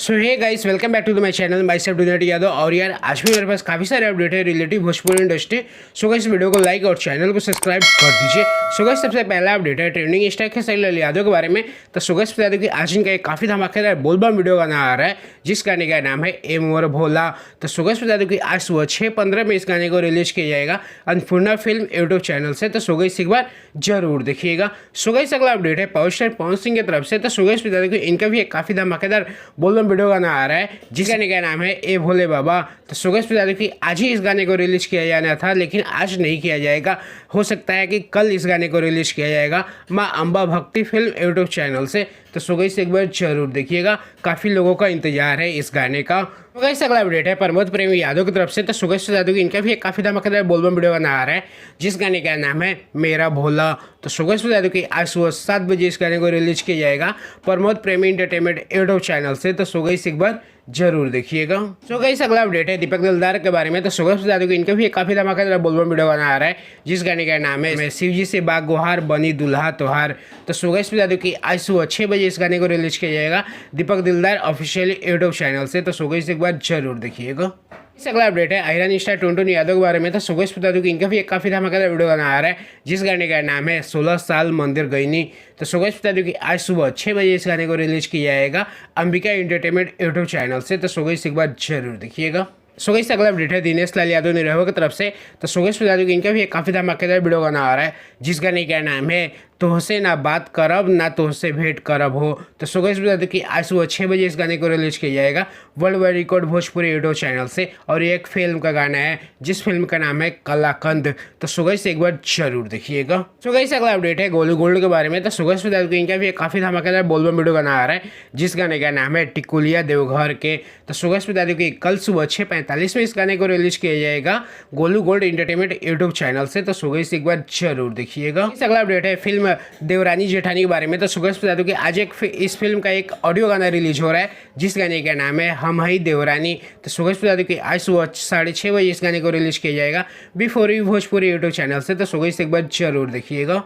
So hey guys, welcome back to my channel. माई सेल्फ डूनेट यादव। और यार आज भी मेरे पास काफ़ी सारे अपडेट है relative Bhojpuri industry. So guys video को लाइक और चैनल को सब्सक्राइब कर दीजिए। सो गाइस सबसे पहला अपडेट है ट्रेंडिंग स्टार खेसारी लाल यादव के बारे में। तो सो गाइस बता दें कि आज इनका एक काफ़ी धमाकेदार बोलबम वीडियो गाना आ रहा है जिस गाने का नाम है ए मोर भोला। तो सो गाइस बता दें कि आज सुबह 6:15 में इस गाने को रिलीज किया जाएगा अन्नपूर्णा फिल्म यूट्यूब चैनल से। तो सो गाइस एक बार जरूर देखिएगा। सो गाइस अगला अपडेट है पावर स्टार पवन सिंह की तरफ से। तो सो गाइस बता दें कि इनका भी एक काफ़ी धमाकेदार बोलबम वीडियो गाना आ रहा है जिस गाने का नाम है ए भोले बाबा। तो सो गाइस बता दें कि आज ही इस गाने को रिलीज किया जाना था लेकिन आज नहीं किया जाएगा। हो सकता है कि कल इस गाने को रिलीज किया जाएगा माँ अम्बा भक्ति फिल्म यूट्यूब चैनल से। तो सो गाइस एक बार जरूर देखिएगा, काफ़ी लोगों का इंतजार है इस गाने का। तो गाइस अगला अपडेट है प्रमोद प्रेमी यादव की तरफ से। तो सो गाइस बता दूं कि इनका भी एक काफ़ी धमाकेदार बोलबम वीडियो गाना आ रहा है जिस गाने का नाम है मेरा भोला। तो सो गाइस बता दूं कि आज सुबह 7 बजे इस गाने को रिलीज किया जाएगा प्रमोद प्रेमी एंटरटेनमेंट यूट्यूब चैनल से। तो सो गाइस एक बार जरूर देखिएगा। सो गाइस अगला अपडेट है दीपक दिलदार के बारे में। तो सो गाइस बता दूं कि इनका भी एक काफ़ी धमाकेदार बोलबम वीडियो गाना आ रहा है जिस गाने का नाम है मैं शिवजी से बाग गुहार बनी दुल्हा तोहार। तो सो गाइस बता दूं कि आज सुबह 6 बजे इस गाने को रिलीज किया जाएगा दीपक दिलदार ऑफिशियल यूट्यूब चैनल से। तो सो गाइस एक बार जरूर देखिएगा। इस अगला अपडेट है आयरन स्टार टुनटुन यादव के बारे में। तो सो गाइस बता दूं कि इनका भी एक काफ़ी धमाकेदार वीडियो गाना आ रहा है जिस गाने का नाम है 16 साल मंदिर गईनी। तो सो गाइस बता दूं कि आज सुबह 6 बजे इस गाने को रिलीज किया जाएगा अंबिका एंटरटेनमेंट यूट्यूब चैनल से। तो सो गाइस एक बार जरूर देखिएगा। सो गाइस अगला अपडेट है दिनेश लाल यादव निरहुआ की तरफ से। तो सो गाइस बता दूं कि इनका भी एक काफ़ी धमाकेदार वीडियो गाना आ रहा है जिस गाने का नाम है तोहसे ना बात करब ना तोहसे भेंट करब हो। तो सो गाइस बता दूं कि आज सुबह 6 बजे इस गाने को रिलीज किया जाएगा world wide record Bhojpuri YouTube channel से। और ये एक फिल्म का गाना है जिस फिल्म का नाम है कलाकंद। तो सो गाइस एक बार जरूर देखिएगा। सो गाइस अगला अपडेट है गोलू गोल्ड के बारे में। तो सो गाइस बता दूं कि इनका भी एक काफ़ी धमाकेदार बोलबम वीडियो गाना आ रहा है जिस गाने का नाम है टिकुलिया देवघर के। तो सो गाइस बता दूं कि कल सुबह 6:45 में इस गाने को रिलीज किया जाएगा Golu gold entertainment YouTube channel से। तो सो गाइस एक बार जरूर देखिएगा। इस अगला अपडेट है फिल्म देवरानी जेठानी के बारे में। तो सो गाइस बता दूं कि आज इस फिल्म का एक ऑडियो गाना रिलीज हो रहा है जिस गाने का नाम है हम ही देवरानी। तो सो गाइस बता दूं कि आज सुबह 6:30 बजे इस गाने को रिलीज किया जाएगा before you Bhojpuri YouTube channel से। तो सो गाइस एक बार जरूर देखिएगा।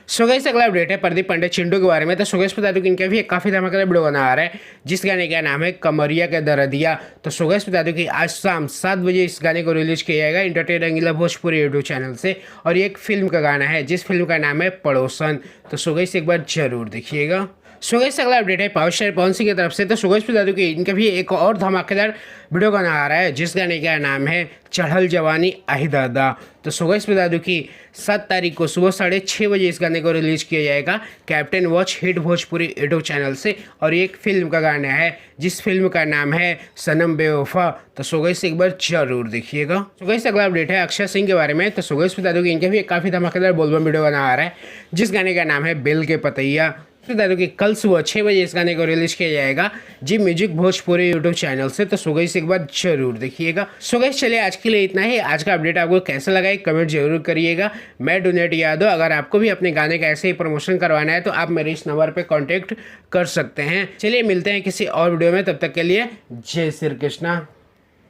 सो गाइस अगला अपडेट है प्रदीप पंडित चिंटू के बारे में। तो सो गाइस बता दूं कि इनका भी एक काफ़ी धमाकेदार वीडियो गाना आ रहा है जिस गाने का नाम है कमरिया के दरदिया। तो सो गाइस बता दूं कि आज शाम 7 बजे इस गाने को रिलीज किया जाएगा एंटरटेन रंगीला भोजपुरी यूट्यूब चैनल से। और ये एक फिल्म का गाना है जिस फिल्म का नाम है पड़ोसन। तो सो गाइस एक बार जरूर देखिएगा। सो गाइस अगला अपडेट है पावर स्टार पवन सिंह की तरफ से। तो सो गाइस बता दूं कि इनका भी एक और धमाकेदार वीडियो गाना आ रहा है जिस गाने का नाम है चढ़ल जवानी आही दादा। तो सो गाइस बता दूं कि 7 तारीख को सुबह 6:30 बजे इस गाने को रिलीज किया जाएगा captain watch hit Bhojpuri YouTube channel से। और ये एक फिल्म का गाना है जिस फिल्म का नाम है सनम बेवफा। तो सो गाइस एक बार जरूर देखिएगा। सो गाइस अगला अपडेट है अक्षय सिंह के बारे में। तो सो गाइस बता दूं कि इनका भी एक काफ़ी धमाकेदार बोलबम वीडियो गाना आ रहा है जिस गाने का नाम है बेल के पतैया। बता दूं कि कल सुबह 6 बजे इस गाने को रिलीज किया जाएगा जी म्यूजिक भोजपुरी यूट्यूब चैनल से। तो सो गाइस एक बार जरूर देखिएगा। सो गाइस चलिए आज के लिए इतना ही। आज का अपडेट आपको कैसा लगा एक कमेंट जरूर करिएगा। मैं डोनेट यादव। अगर आपको भी अपने गाने का ऐसे ही प्रमोशन करवाना है तो आप मेरे इस नंबर पर कॉन्टेक्ट कर सकते हैं। चलिए मिलते हैं किसी और वीडियो में, तब तक के लिए जय श्री कृष्णा।